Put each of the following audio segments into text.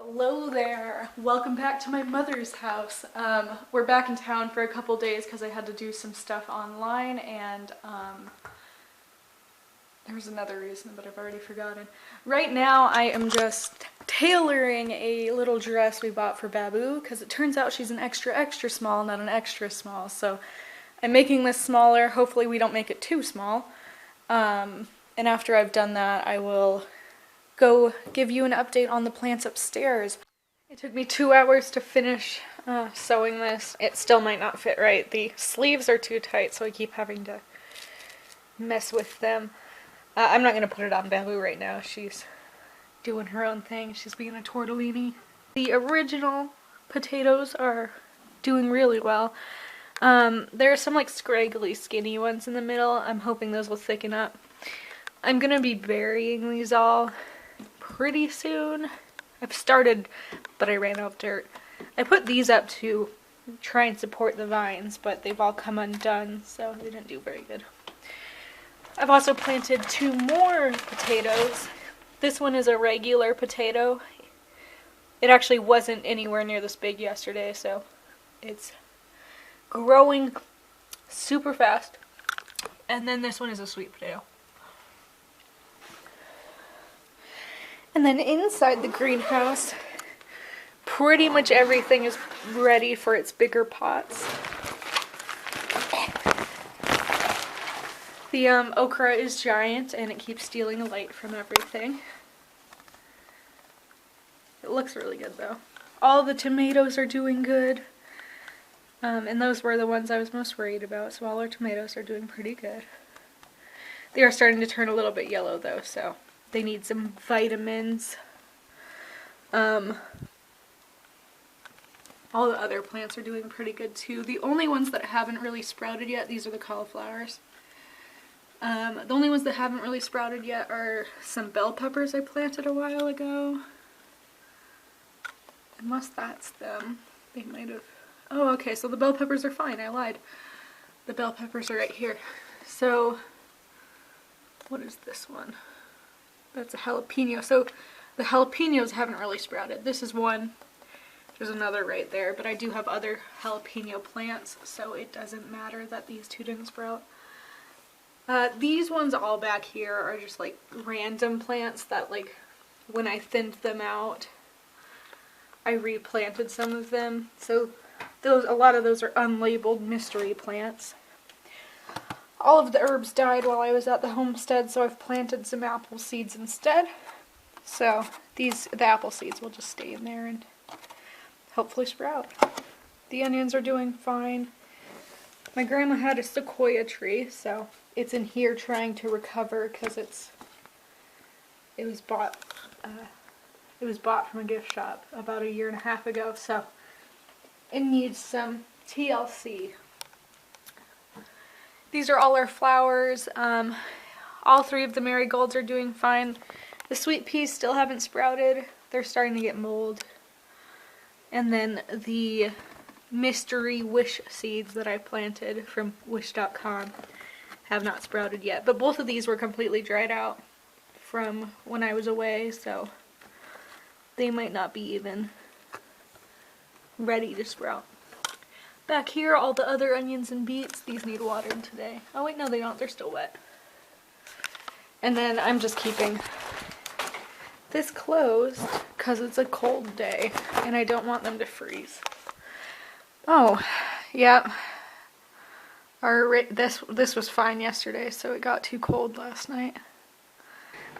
Hello there. Welcome back to my mother's house. We're back in town for a couple days because I had to do some stuff online, and there's another reason, but I've already forgotten. Right now I am just tailoring a little dress we bought for Babu because it turns out she's an extra small, not an extra small. So I'm making this smaller. Hopefully we don't make it too small. And after I've done that, I will go give you an update on the plants upstairs. It took me 2 hours to finish sewing this. It still might not fit right. The sleeves are too tight, so I keep having to mess with them. I'm not going to put it on Babu right now. She's doing her own thing. She's being a tortellini. The original potatoes are doing really well. There are some like scraggly skinny ones in the middle. I'm hoping those will thicken up. I'm going to be burying these all pretty soon. I've started, but I ran out of dirt. I put these up to try and support the vines, but they've all come undone, so they didn't do very good. I've also planted 2 more potatoes. This one is a regular potato. It actually wasn't anywhere near this big yesterday, so it's growing super fast. And then this one is a sweet potato. And then inside the greenhouse, pretty much everything is ready for its bigger pots. The okra is giant and it keeps stealing the light from everything. It looks really good though. All the tomatoes are doing good. And those were the ones I was most worried about. Smaller tomatoes are doing pretty good. They are starting to turn a little bit yellow though, so they need some vitamins. All the other plants are doing pretty good too. The only ones that haven't really sprouted yet, these are the cauliflowers. The only ones that haven't really sprouted yet are some bell peppers I planted a while ago. Unless that's them. They might have... Oh, okay, so the bell peppers are fine. I lied. The bell peppers are right here. So, what is this one? That's a jalapeno. So the jalapenos haven't really sprouted. This is one. There's another right there, but I do have other jalapeno plants, so it doesn't matter that these 2 didn't sprout. These ones all back here are just like random plants that, like, when I thinned them out, I replanted some of them. So a lot of those are unlabeled mystery plants. All of the herbs died while I was at the homestead, so I've planted some apple seeds instead. So the apple seeds will just stay in there and hopefully sprout. The onions are doing fine. My grandma had a sequoia tree, so it's in here trying to recover because it was bought from a gift shop about 1.5 years ago, so it needs some TLC. These are all our flowers. All 3 of the marigolds are doing fine. The sweet peas still haven't sprouted. They're starting to get mold. And then the mystery wish seeds that I planted from wish.com have not sprouted yet. But both of these were completely dried out from when I was away, so they might not be even ready to sprout. Back here, all the other onions and beets, these need watered today. Oh wait, no they don't, they're still wet. And then I'm just keeping this closed because it's a cold day and I don't want them to freeze. Oh, yeah. This was fine yesterday, so it got too cold last night.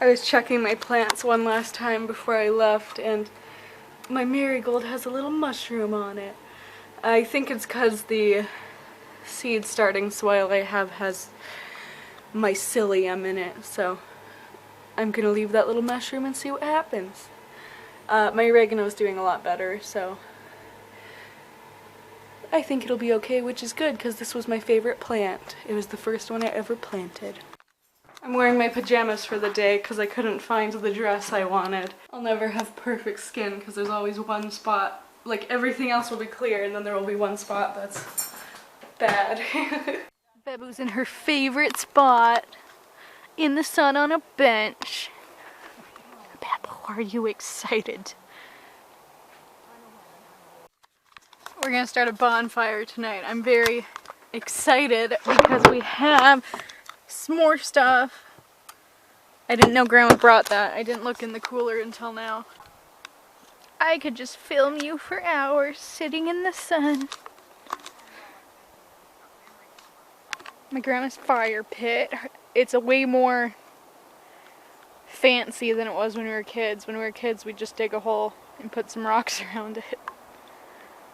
I was checking my plants one last time before I left, and my marigold has a little mushroom on it. I think it's because the seed starting soil I have has mycelium in it, so I'm gonna leave that little mushroom and see what happens. My oregano is doing a lot better, so I think it'll be okay, which is good because this was my favorite plant. It was the first one I ever planted. I'm wearing my pajamas for the day because I couldn't find the dress I wanted. I'll never have perfect skin because there's always one spot. Like, everything else will be clear and then there will be one spot that's bad. Babu's in her favorite spot, in the sun on a bench. Babu, are you excited? We're gonna start a bonfire tonight. I'm very excited because we have s'more stuff. I didn't know Grandma brought that. I didn't look in the cooler until now. I could just film you for hours sitting in the sun. My grandma's fire pit. It's a way more fancy than it was when we were kids. When we were kids, we'd just dig a hole and put some rocks around it.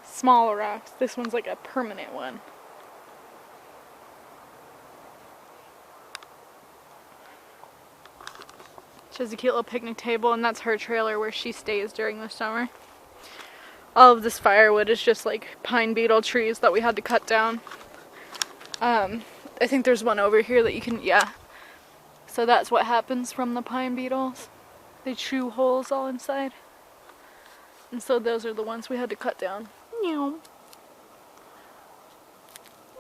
Smaller rocks. This one's like a permanent one. She has a cute little picnic table, and that's her trailer where she stays during the summer. All of this firewood is just like pine beetle trees that we had to cut down. I think there's one over here that you can, yeah. So that's what happens from the pine beetles. They chew holes all inside. And so those are the ones we had to cut down. Meow.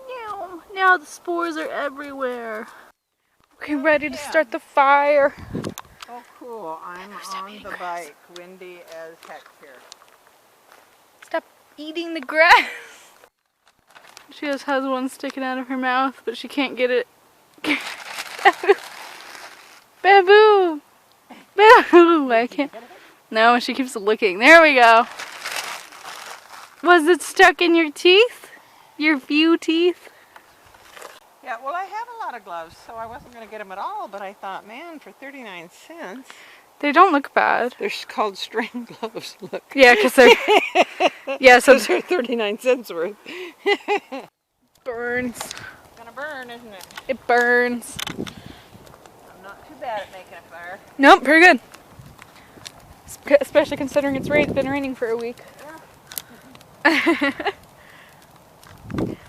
Meow. Now the spores are everywhere. Okay, ready to start the fire. Oh, cool. I'm on the bike. Windy as heck here. Stop eating the grass. She just has one sticking out of her mouth, but she can't get it. Baboo! Baboo! I can't. No, she keeps looking. There we go. Was it stuck in your teeth? Your few teeth? Yeah, well, I have a lot of gloves, so I wasn't going to get them at all, but I thought, man, for 39 cents. They don't look bad. They're called string gloves, look. Yeah, because they're... yeah, so they're 39 cents worth. Burns. It's going to burn, isn't it? It burns. I'm not too bad at making a fire. Nope, pretty good. Especially considering it's been raining for a week. Yeah.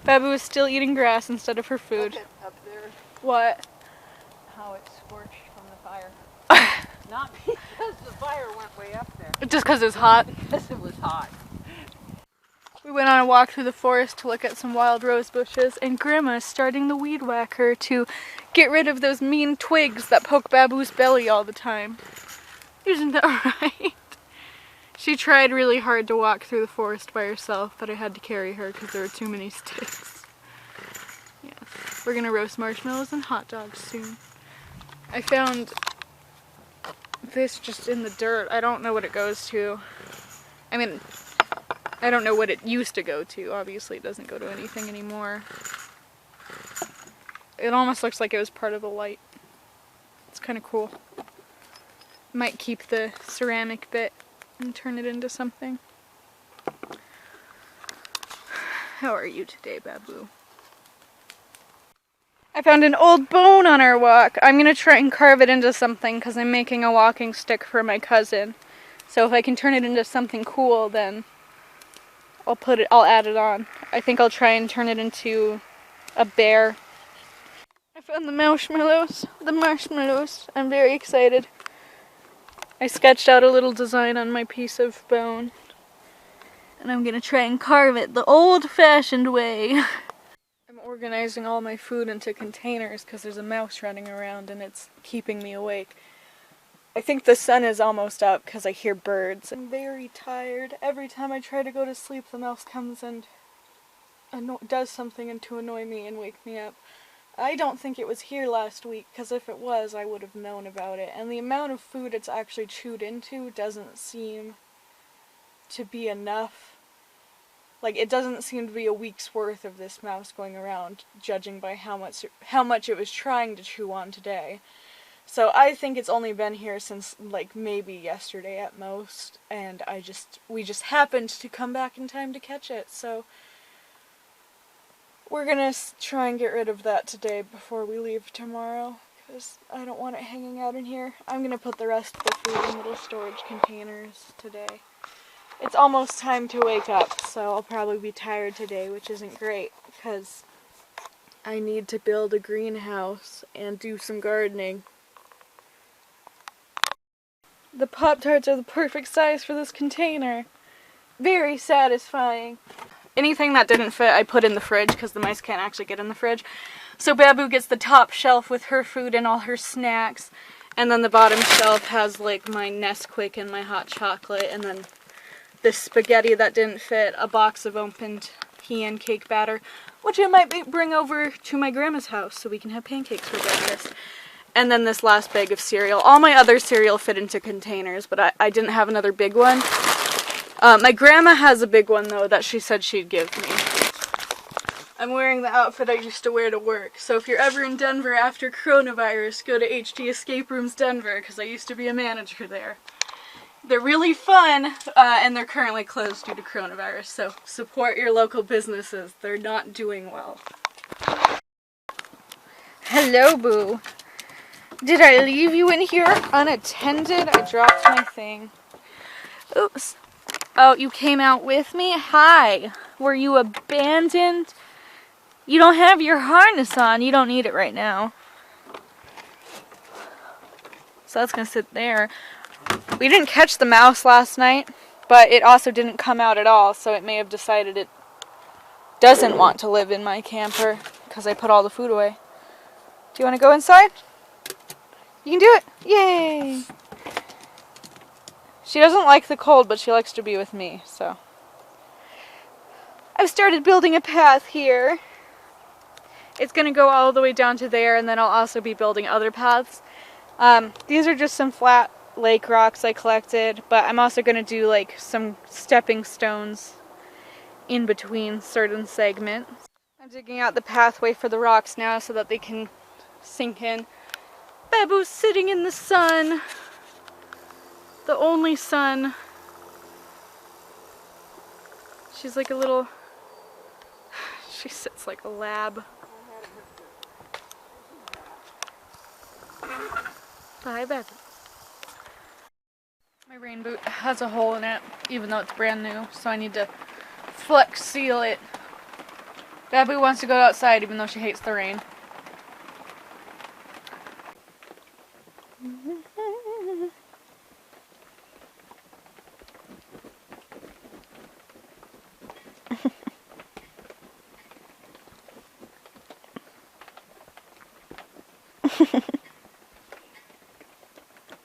Babu is still eating grass instead of her food. Look at up there. What? How it's scorched from the fire. Not because the fire went way up there. Just because it's hot. Because it was hot. We went on a walk through the forest to look at some wild rose bushes, and Grandma is starting the weed whacker to get rid of those mean twigs that poke Babu's belly all the time. Isn't that right? She tried really hard to walk through the forest by herself, but I had to carry her because there were too many sticks. Yes. We're gonna roast marshmallows and hot dogs soon. I found this just in the dirt. I don't know what it goes to. I mean, I don't know what it used to go to. Obviously, it doesn't go to anything anymore. It almost looks like it was part of a light. It's kind of cool. Might keep the ceramic bit and turn it into something. How are you today, Babu? I found an old bone on our walk. I'm gonna try and carve it into something because I'm making a walking stick for my cousin. So if I can turn it into something cool, then I'll add it on. I think I'll try and turn it into a bear. I found the marshmallows. I'm very excited. I sketched out a little design on my piece of bone. And I'm gonna try and carve it the old-fashioned way. I'm organizing all my food into containers because there's a mouse running around and it's keeping me awake. I think the sun is almost up because I hear birds. I'm very tired. Every time I try to go to sleep, the mouse comes and does something to annoy me and wake me up. I don't think it was here last week, because if it was, I would have known about it. And the amount of food it's actually chewed into doesn't seem to be enough. Like, it doesn't seem to be a week's worth of this mouse going around, judging by how much it was trying to chew on today. So I think it's only been here since, like, maybe yesterday at most, and we just happened to come back in time to catch it, so we're gonna try and get rid of that today before we leave tomorrow, because I don't want it hanging out in here. I'm gonna put the rest of the food in little storage containers today. It's almost time to wake up, so I'll probably be tired today, which isn't great, because I need to build a greenhouse and do some gardening. The Pop-Tarts are the perfect size for this container. Very satisfying. Anything that didn't fit, I put in the fridge because the mice can't actually get in the fridge. So Babu gets the top shelf with her food and all her snacks. And then the bottom shelf has like my Nesquik and my hot chocolate. And then this spaghetti that didn't fit, a box of opened pea and cake batter, which I might bring over to my grandma's house so we can have pancakes for breakfast. And then this last bag of cereal. All my other cereal fit into containers, but I didn't have another big one. My grandma has a big one, though, that she said she'd give me. I'm wearing the outfit I used to wear to work, so if you're ever in Denver after coronavirus, go to HD Escape Rooms Denver, because I used to be a manager there. They're really fun, and they're currently closed due to coronavirus, so support your local businesses. They're not doing well. Hello, Boo. Did I leave you in here unattended? I dropped my thing. Oops. Oh, you came out with me? Hi. Were you abandoned? You don't have your harness on. You don't need it right now. So that's going to sit there. We didn't catch the mouse last night, but it also didn't come out at all, so it may have decided it doesn't want to live in my camper because I put all the food away. Do you want to go inside? You can do it! Yay! She doesn't like the cold, but she likes to be with me, so. I've started building a path here. It's going to go all the way down to there, and then I'll also be building other paths. These are just some flat lake rocks I collected, but I'm also going to do like some stepping stones in between certain segments. I'm digging out the pathway for the rocks now so that they can sink in. Babu's sitting in the sun. The only sun. She's like a little... She sits like a lab. Bye, Babu. My rain boot has a hole in it, even though it's brand new, so I need to flex seal it. Babu wants to go outside even though she hates the rain.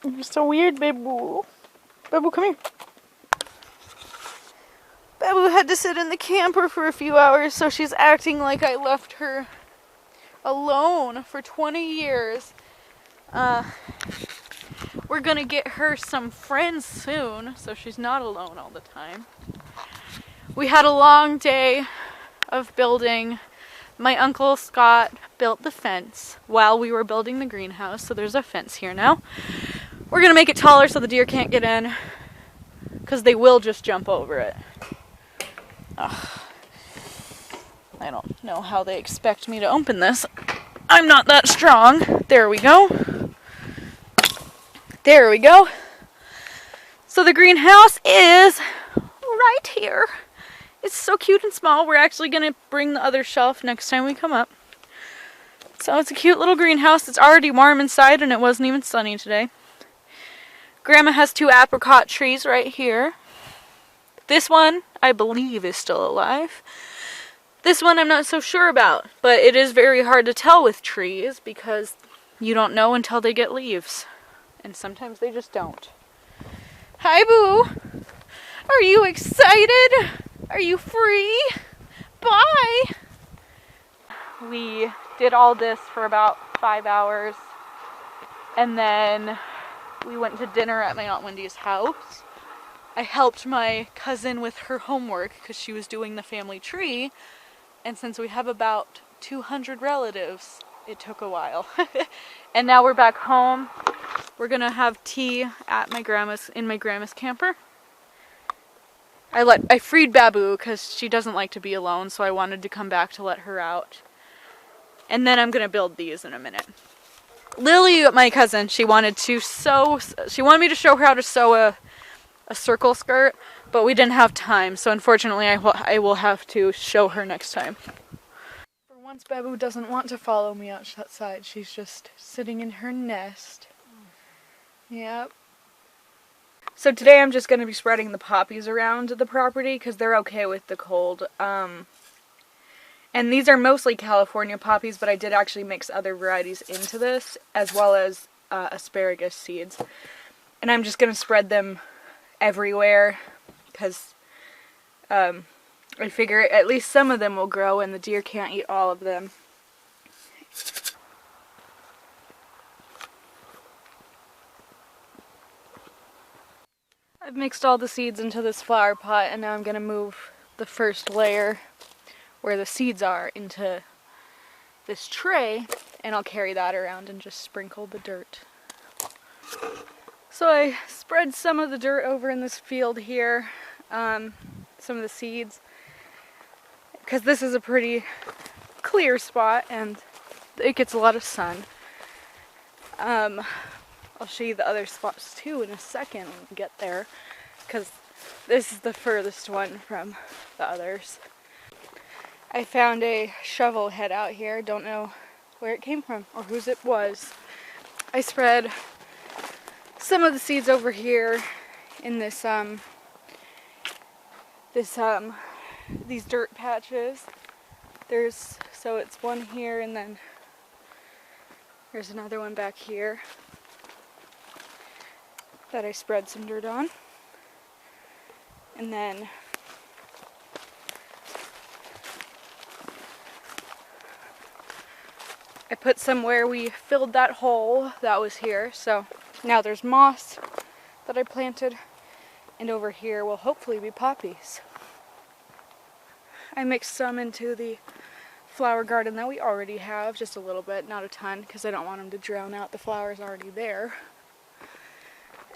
You're so weird, Babu. Babu, come here. Babu had to sit in the camper for a few hours, so she's acting like I left her alone for 20 years. We're gonna get her some friends soon, so she's not alone all the time. We had a long day of building. My uncle Scott built the fence while we were building the greenhouse, so there's a fence here now. We're gonna make it taller so the deer can't get in, because they will just jump over it. Ugh. I don't know how they expect me to open this. I'm not that strong. There we go. There we go. So the greenhouse is right here. It's so cute and small. We're actually going to bring the other shelf next time we come up. So it's a cute little greenhouse. It's already warm inside and it wasn't even sunny today. Grandma has 2 apricot trees right here. This one, I believe, is still alive. This one I'm not so sure about, but it is very hard to tell with trees because you don't know until they get leaves. And sometimes they just don't. Hi, Boo! Are you excited? Are you free? Bye! We did all this for about 5 hours. And then we went to dinner at my Aunt Wendy's house. I helped my cousin with her homework because she was doing the family tree. And since we have about 200 relatives, it took a while. And now we're back home. We're gonna have tea at my grandma's, in my grandma's camper. I freed Babu because she doesn't like to be alone, so I wanted to come back to let her out. And then I'm gonna build these in a minute. Lily, my cousin, she wanted me to show her how to sew a circle skirt, but we didn't have time, so unfortunately I will have to show her next time. For once, Babu doesn't want to follow me outside. She's just sitting in her nest. Yep. So today I'm just going to be spreading the poppies around the property because they're okay with the cold. And these are mostly California poppies, but I did actually mix other varieties into this, as well as asparagus seeds. And I'm just going to spread them everywhere because I figure at least some of them will grow and the deer can't eat all of them. I've mixed all the seeds into this flower pot, and now I'm going to move the first layer where the seeds are into this tray, and I'll carry that around and just sprinkle the dirt. So I spread some of the dirt over in this field here, some of the seeds, because this is a pretty clear spot and it gets a lot of sun. I'll show you the other spots too in a second when we get there, because this is the furthest one from the others. I found a shovel head out here. Don't know where it came from or whose it was. I spread some of the seeds over here in this these dirt patches. So it's one here, and then there's another one back here that I spread some dirt on. And then I put some where we filled that hole that was here. So now there's moss that I planted, and over here will hopefully be poppies. I mixed some into the flower garden that we already have, just a little bit, not a ton, because I don't want them to drown out the flowers already there.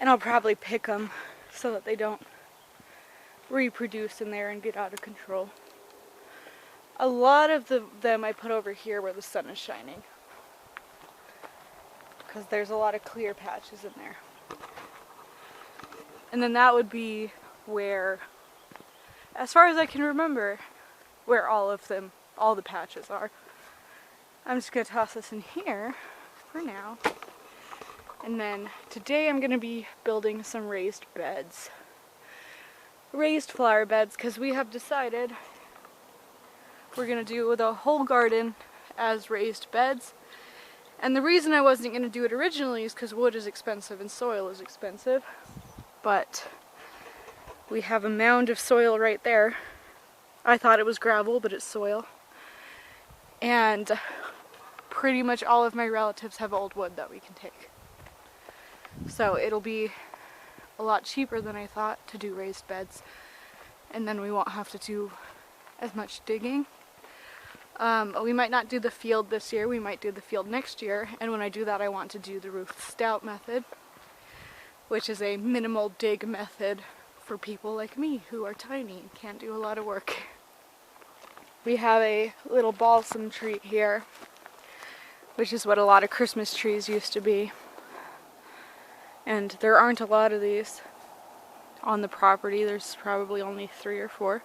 And I'll probably pick them so that they don't reproduce in there and get out of control. A lot of them I put over here where the sun is shining, because there's a lot of clear patches in there. And then that would be where, as far as I can remember, where all the patches are. I'm just going to toss this in here for now. And then today I'm going to be building some raised beds. Raised flower beds, because we have decided we're going to do the whole garden as raised beds. And the reason I wasn't going to do it originally is because wood is expensive and soil is expensive. But we have a mound of soil right there. I thought it was gravel, but it's soil. And pretty much all of my relatives have old wood that we can take. So it'll be a lot cheaper than I thought to do raised beds. And then we won't have to do as much digging. We might not do the field this year, we might do the field next year. And when I do that, I want to do the roof stout method, which is a minimal dig method for people like me who are tiny and can't do a lot of work. We have a little balsam tree here, which is what a lot of Christmas trees used to be. And there aren't a lot of these on the property. There's probably only 3 or 4.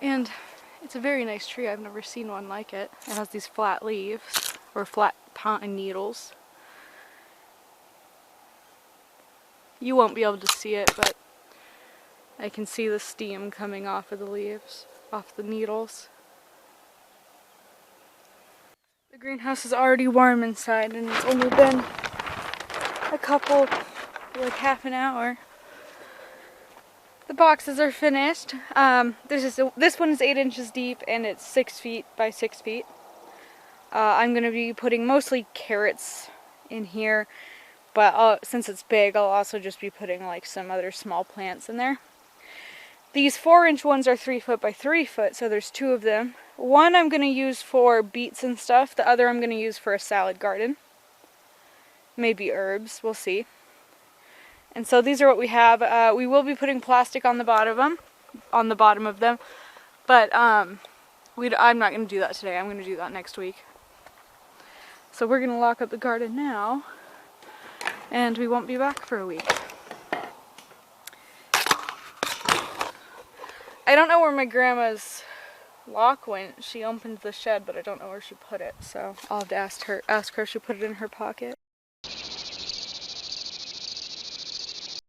And it's a very nice tree. I've never seen one like it. It has these flat leaves, or flat pine needles. You won't be able to see it, but I can see the steam coming off of the leaves, off the needles. The greenhouse is already warm inside, and it's only been a couple, like half an hour. The boxes are finished. This one is 8 inches deep, and it's 6 feet by 6 feet. I'm going to be putting mostly carrots in here, but since it's big, I'll also just be putting like some other small plants in there. These 4-inch ones are 3 foot by 3 foot, so there's 2 of them. One I'm going to use for beets and stuff. The other I'm going to use for a salad garden. Maybe herbs, we'll see. And so these are what we have. We will be putting plastic on the bottom of them, but I'm not going to do that today. I'm going to do that next week. So we're going to lock up the garden now, and we won't be back for a week. I don't know where my grandma's lock went. She opened the shed, but I don't know where she put it, so I'll have to ask her if she put it in her pocket.